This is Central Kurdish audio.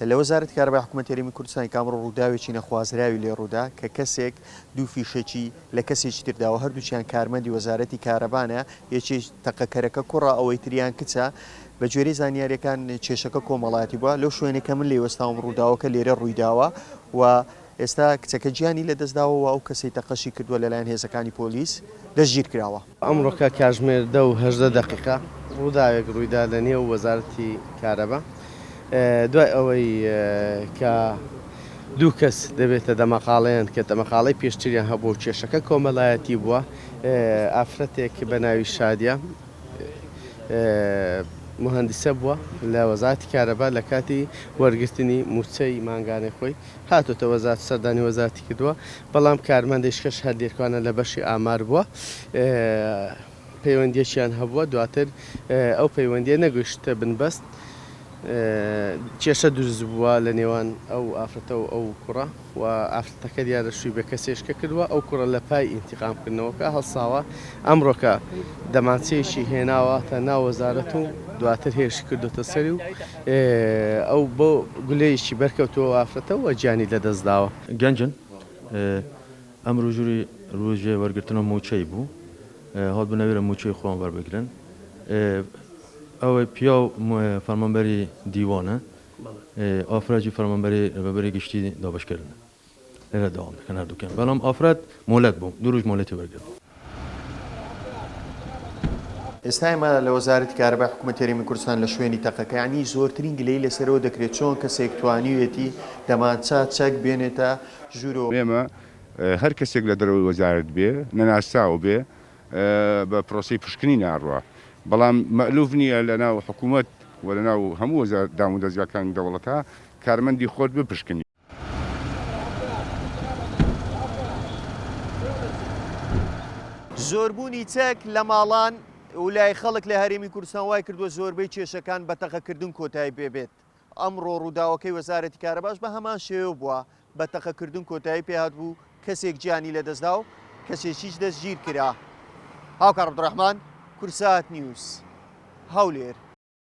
لە وەزارەتی کارەبای حکوومەتی هەرێمی کوردستانی کامڕۆ ڕووداوێکی نەخوازراوی لێ ڕوودا کە کەسێک دوو فیشێکی لە کەسێکی ترداوە هەردووچیان کارمەندی وەزارەتی کارەبانە یەکێک تەقەکەرەکە کوڕە ئەوەی تریان کچە بە جۆرەی زانیاریەکان کێشەکە کۆمەڵایەتی بووە لەو شوێنێکە من لێ وەستاوم ڕووداوەکە لێرە ڕوویداوە و ئێستا کچەکە گیانی لە دەستداوە و ئەو کەسەی تەقەشی کردووە لەلایەن هێزەکانی پۆلیس دەستگیر کراوە. ئەمڕۆکە کاتژمێر 10 دقیقە ڕووداوێک ڕوویدا لە نێو وەزارەتی کارەبا دوای ئەوەی کە دوو کەس دەبێتە دەمەقاڵەیان کە دەمەقاڵەی پێشتریان هەبوو کێشەکە کۆمەلایەتی بووە ئافرەتێک بە ناوی شادیە مهندسە بووە لە وەزارەتی کارەبا لە کاتی وەرگرتنی موچەی مانگانەی خۆی هاتۆتە وەزارەت سەردانی وەزارەتی کردووە بەڵام کارمەندێکش هەردێکوانە لە بەشی ئامار بووە پەیوەندیەکیان هەبووە دواتر ئەو پەیوەندیە نەگەیشتە بنبەست کێشە دروست بووە لە نێوان ئەو ئافرەتە و ئەو کوڕە و ئافرەتەکە دیارە شووی بە کەسێشکە کردووە ئەو کوڕە لە پای ئینتیقامکردنەوەکە هەڵساوە ئەمڕۆکە دەمانچەیەکی هێناوە تا ناو وەزارەت و دواتر هێرشی کردوتە سەری و ئەو بۆ گولەیەکی بەرکەوتەوە ئافرەتەوە گیانی لەدەستداوە. گەنجن ئەمڕۆ ژووری ڕۆژێ وەرگرتنەوە موچەی بوو هەڵ بنەوێرە موچەی خۆیان وەربگرن ئەوەی پیا و فەرمانبەری دیوانە ئافرەتی فەرمانبەری ڕێبەری گشتی دابەشکردن لێرە داوام دەکەن هەردووکیان بەڵام ئافرەت مۆلەت بوو دوو ڕۆژ مۆلەتی وەرگرت. ئێستا ئێمە لە وەزارەتی کارەبای حکوومەتی هەرێمی کوردستان لە شوێنی تەقەکە یعنی زۆرترین گلەی لەسەرەوە دەکرێت چۆن کەسێک توانیوێتی دەمانچە چەک بێنێتە ژوورەوە. ئێمە هەر کەسێک لە دەرەوەی وەزارەت بێ نەناساو بێ بە پرۆسی پشکنی ناڕوە بەڵام مەئلوف نییە لە ناو حکوومەت و لە ناو هەموو دام و دەستگاکانی دەوڵەتە کارمەندی خۆت بپشکنی. زۆربوونی چەک لە ماڵان ولای خەڵک لە هەرێمی کوردستان وای کردووە زۆربەی کێشەکان بە تەقەکردن کۆتایی پێبێت. ئەمڕۆ ڕووداوەکەی وەزارەتی کارەباش بە هەمان شێوە بووە بە تەقەکردن کۆتایی پێهات بوو کەسێک گیانی لەدەستدا و کەسێکیش دەستگیر کرا. هاوکار عەبدوڕەحمان کورسات نیوز هەولێر.